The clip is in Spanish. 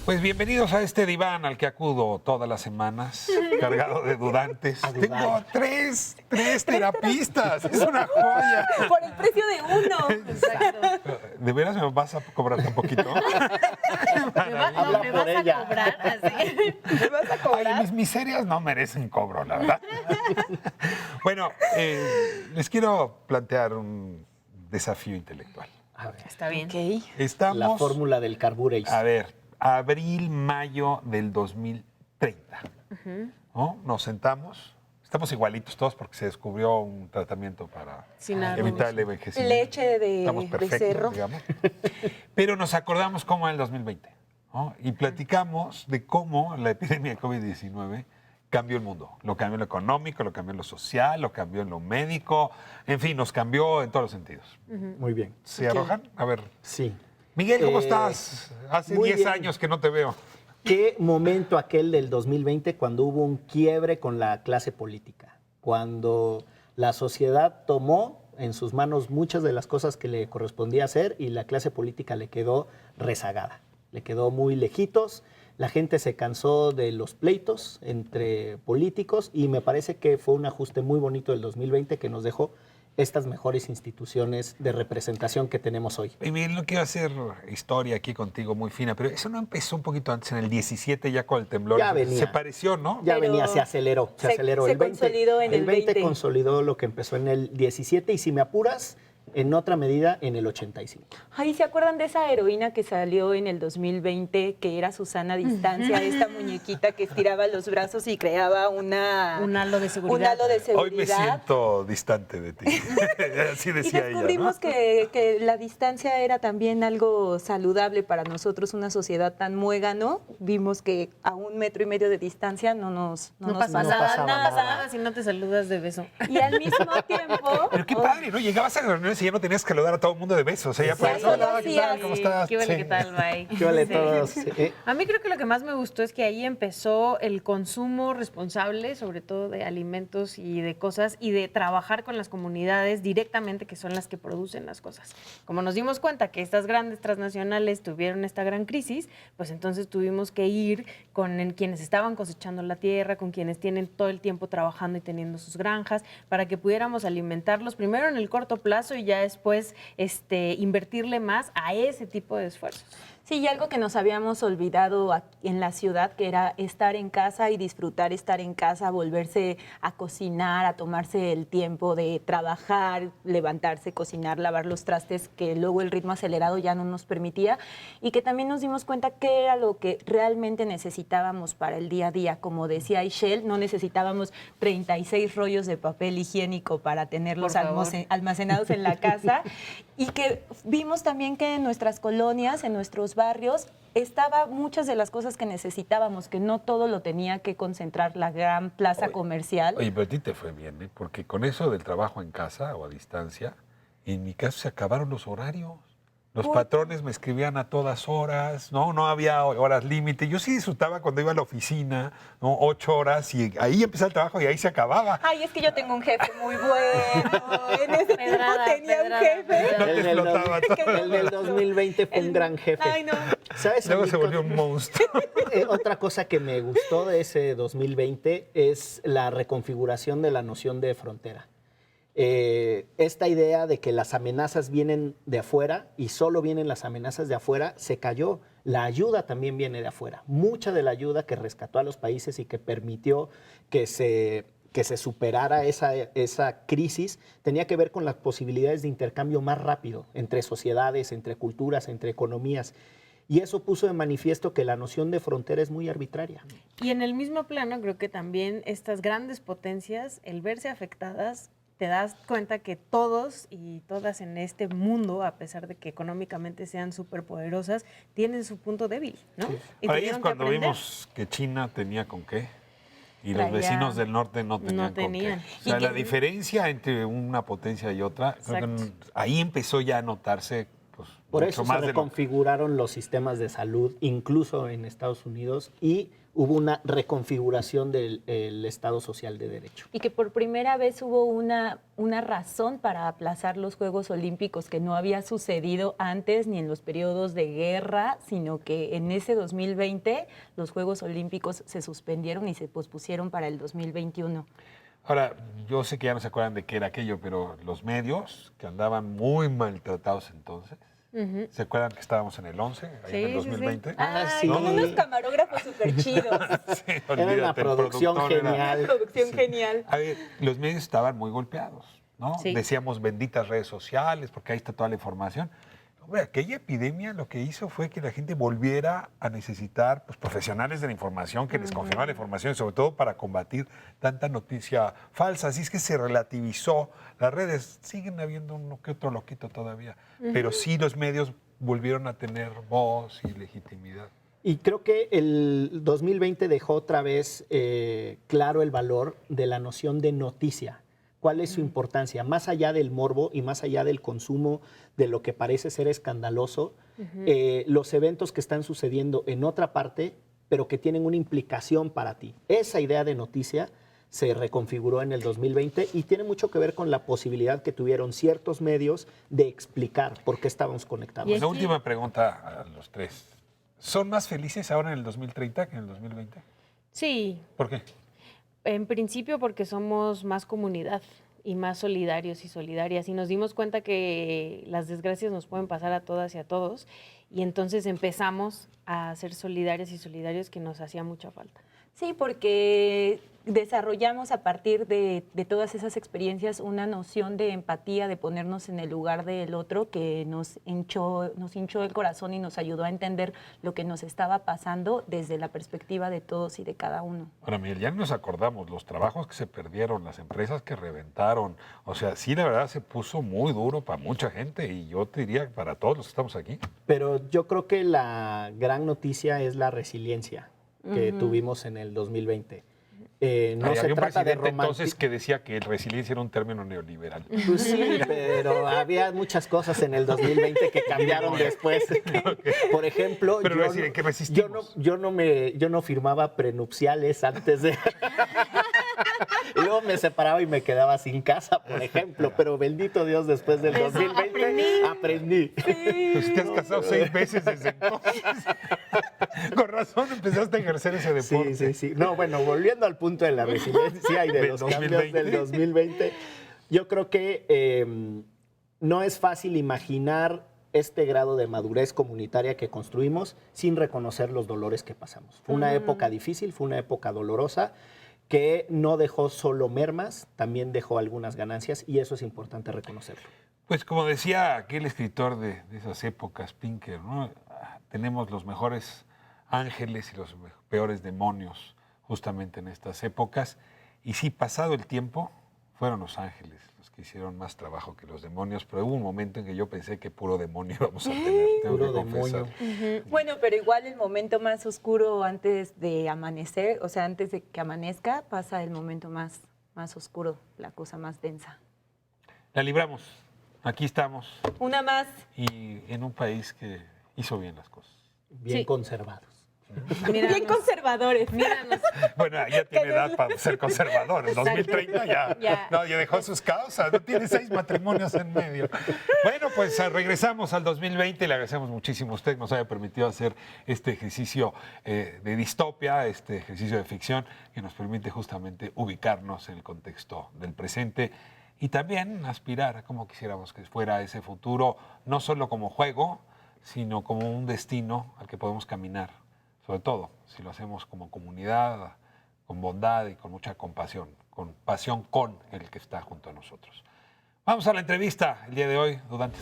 Pues bienvenidos a este diván al que acudo todas las semanas, cargado de dudantes. Tengo tres terapistas, es una joya. Por el precio de uno. Exacto. ¿De veras me vas a cobrar un poquito? Me vas a cobrar así. Me vas a cobrar. Ay, mis miserias no merecen cobro, la verdad. Bueno, les quiero plantear un desafío intelectual. A ver, Está bien. Ok. Estamos, la fórmula del carbureis. a ver, abril, mayo del 2030. ¿No? Nos sentamos, estamos igualitos todos porque se descubrió un tratamiento para Sin evitar el envejecimiento. Leche Estamos de perfectos, cerro. digamos. Pero nos acordamos cómo era el 2020, ¿no? Y platicamos de cómo la epidemia de COVID-19 cambió el mundo. Lo cambió en lo económico, lo cambió en lo social, lo cambió en lo médico. En fin, nos cambió en todos los sentidos. Muy bien. ¿Se arrojan? A ver. Sí. Miguel, ¿cómo estás? Hace muy 10 bien. años que no te veo. ¿Qué momento aquel del 2020 cuando hubo un quiebre con la clase política? Cuando la sociedad tomó en sus manos muchas de las cosas que le correspondía hacer y la clase política le quedó rezagada, le quedó muy lejitos. La gente se cansó de los pleitos entre políticos y me parece que fue un ajuste muy bonito del 2020 que nos dejó estas mejores instituciones de representación que tenemos hoy. Y Miguel, no quiero hacer historia aquí contigo muy fina, pero eso no empezó un poquito antes, en el 17, ya con el temblor. Ya venía. Se pareció, ¿no? Ya Pero venía, se aceleró. se el 20, consolidó en el 20. consolidó lo que empezó en el 17 y si me apuras, en otra medida en el 85. Ay, ¿se acuerdan de esa heroína que salió en el 2020, que era Susana Distancia, esta muñequita que estiraba los brazos y creaba un halo de seguridad. Un halo de seguridad. Hoy me siento distante de ti. Así Y decía descubrimos ella, ¿no? que la distancia era también algo saludable para nosotros, una sociedad tan muégano. Vimos que a 1,5 metros de distancia no nos pasaba pasaba nada. nada. si no te saludas de beso. Y al mismo tiempo... Pero qué padre, ¿no? Llegabas a reuniones y ya no tenías que saludar a todo el mundo de besos. O sea, ya Sí, pues, eso hola, lo ¿qué tal? hacías. ¿Cómo estás? ¿Qué vale, Sí. qué tal, bye? ¿Qué vale Sí. todos? A mí creo que lo que más me gustó es que ahí empezó el consumo responsable, sobre todo de alimentos y de cosas, y de trabajar con las comunidades directamente, que son las que producen las cosas. Como nos dimos cuenta que estas grandes transnacionales tuvieron esta gran crisis, pues entonces tuvimos que ir con quienes estaban cosechando la tierra, con quienes tienen todo el tiempo trabajando y teniendo sus granjas, para que pudiéramos alimentarlos primero en el corto plazo y ya después invertirle más a ese tipo de esfuerzos. Sí, y algo que nos habíamos olvidado en la ciudad, que era estar en casa y disfrutar estar en casa, volverse a cocinar, a tomarse el tiempo de trabajar, levantarse, cocinar, lavar los trastes, que luego el ritmo acelerado ya no nos permitía, y que también nos dimos cuenta que era lo que realmente necesitábamos para el día a día. Como decía Ishel, no necesitábamos 36 rollos de papel higiénico para tenerlos Por favor. almacenados en la casa, y que vimos también que en nuestras colonias, en nuestros barrios, estaba muchas de las cosas que necesitábamos, que no todo lo tenía que concentrar la gran plaza comercial. Oye, pero a ti te fue bien, ¿eh? Porque con eso del trabajo en casa o a distancia, en mi caso se acabaron los horarios. Los patrones me escribían a todas horas, no había horas límite. Yo sí disfrutaba cuando iba a la oficina, ¿no? 8 horas y ahí empezaba el trabajo y ahí se acababa. Ay, es que yo tengo un jefe muy bueno. En ese tiempo tenía un jefe. No te explotaba todo. El del 2020 fue un gran jefe. Ay, no. ¿Sabes? Luego A mí se volvió un monstruo. Otra cosa que me gustó de ese 2020 es la reconfiguración de la noción de frontera. Esta idea de que las amenazas vienen de afuera y solo vienen las amenazas de afuera se cayó. La ayuda también viene de afuera. Mucha de la ayuda que rescató a los países y que permitió que se superara esa crisis tenía que ver con las posibilidades de intercambio más rápido entre sociedades, entre culturas, entre economías. Y eso puso de manifiesto que la noción de frontera es muy arbitraria. Y en el mismo plano, creo que también estas grandes potencias, el verse afectadas, te das cuenta que todos y todas en este mundo, a pesar de que económicamente sean súper poderosas, tienen su punto débil, ¿no? Sí. Y Ahí tuvieron es que cuando aprender. vimos que China tenía con qué y Traía- los vecinos del norte no tenían con qué. tenían. O sea, Y la que- diferencia entre una potencia y otra, creo que Exacto. ahí empezó ya a notarse pues Por mucho eso se más de lo... reconfiguraron los sistemas de salud, incluso en Estados Unidos, y hubo una reconfiguración del el Estado Social de Derecho. Y que por primera vez hubo una razón para aplazar los Juegos Olímpicos que no había sucedido antes ni en los periodos de guerra, sino que en ese 2020 los Juegos Olímpicos se suspendieron y se pospusieron para el 2021. Ahora, yo sé que ya no se acuerdan de qué era aquello, pero los medios que andaban muy maltratados entonces, ¿se acuerdan que estábamos en el 11, ahí en el Sí, sí, sí. 2020? Ay, sí. con unos camarógrafos súper chidos. Sí, Era olvídate, una el producción productor era- genial. Producción Sí. genial. A ver, los medios estaban muy golpeados, ¿no? Sí. Decíamos benditas redes sociales, porque ahí está toda la información. Hombre, aquella epidemia lo que hizo fue que la gente volviera a necesitar pues, profesionales de la información que les confirmaran la información, y sobre todo para combatir tanta noticia falsa. Así es que se relativizó. Las redes siguen habiendo uno que otro loquito todavía, pero sí los medios volvieron a tener voz y legitimidad. Y creo que el 2020 dejó otra vez claro el valor de la noción de noticia. ¿Cuál es su importancia? Más allá del morbo y más allá del consumo de lo que parece ser escandaloso, los eventos que están sucediendo en otra parte, pero que tienen una implicación para ti. Esa idea de noticia se reconfiguró en el 2020 y tiene mucho que ver con la posibilidad que tuvieron ciertos medios de explicar por qué estábamos conectados. Y es Una que- última pregunta a los tres. ¿Son más felices ahora en el 2030 que en el 2020? Sí, ¿Por qué? en principio porque somos más comunidad y más solidarios y solidarias y nos dimos cuenta que las desgracias nos pueden pasar a todas y a todos y entonces empezamos a ser solidarias y solidarios que nos hacía mucha falta. Sí, porque desarrollamos a partir de todas esas experiencias una noción de empatía, de ponernos en el lugar del otro, que nos hinchó el corazón y nos ayudó a entender lo que nos estaba pasando desde la perspectiva de todos y de cada uno. Ahora, Miguel, ya nos acordamos, los trabajos que se perdieron, las empresas que reventaron. O sea, sí, la verdad se puso muy duro para mucha gente y yo te diría para todos los que estamos aquí. Pero yo creo que la gran noticia es la resiliencia que tuvimos en el 2020. No Ay, se había un trata de presidente entonces romantizar. que decía que resiliencia era un término neoliberal. Pues sí, pero había muchas cosas en el 2020 que cambiaron después. Por ejemplo, Pero que resistimos. yo no firmaba prenupciales antes de... Y luego me separaba y me quedaba sin casa, por ejemplo. Pero bendito Dios, después del 2020 aprendí. Pues te has casado 6 veces desde entonces. Con razón empezaste a ejercer ese deporte. Sí, sí, sí. No, bueno, volviendo al punto de la resiliencia y de Del los 2020. cambios del 2020, yo creo que no es fácil imaginar este grado de madurez comunitaria que construimos sin reconocer los dolores que pasamos. Fue una época difícil, fue una época dolorosa que no dejó solo mermas, también dejó algunas ganancias y eso es importante reconocerlo. Pues como decía aquel escritor de esas épocas, Pinker, ¿no? Tenemos los mejores ángeles y los peores demonios justamente en estas épocas. Y sí, pasado el tiempo, fueron los ángeles los que hicieron más trabajo que los demonios, pero hubo un momento en que yo pensé que puro demonio íbamos a tener, tengo Puro que confesar. demonio. Bueno, pero igual el momento más oscuro antes de amanecer, o sea, antes de que amanezca, pasa el momento más oscuro, la cosa más densa. La libramos, aquí estamos, Una más. y en un país que hizo bien las cosas. Bien Sí. conservados. Bien Míranos, conservadores. míranos. Bueno, ya tiene edad para ser conservador. En 2030 ya, Ya. No, ya dejó sus causas. No tiene 6 matrimonios en medio. Bueno, pues regresamos al 2020. Le agradecemos muchísimo a usted que nos haya permitido hacer este ejercicio de distopia, este ejercicio de ficción que nos permite justamente ubicarnos en el contexto del presente y también aspirar a cómo quisiéramos que fuera ese futuro, no solo como juego, sino como un destino al que podemos caminar. Sobre todo, si lo hacemos como comunidad, con bondad y con mucha compasión, con pasión con el que está junto a nosotros. Vamos a la entrevista el día de hoy, Dudantes.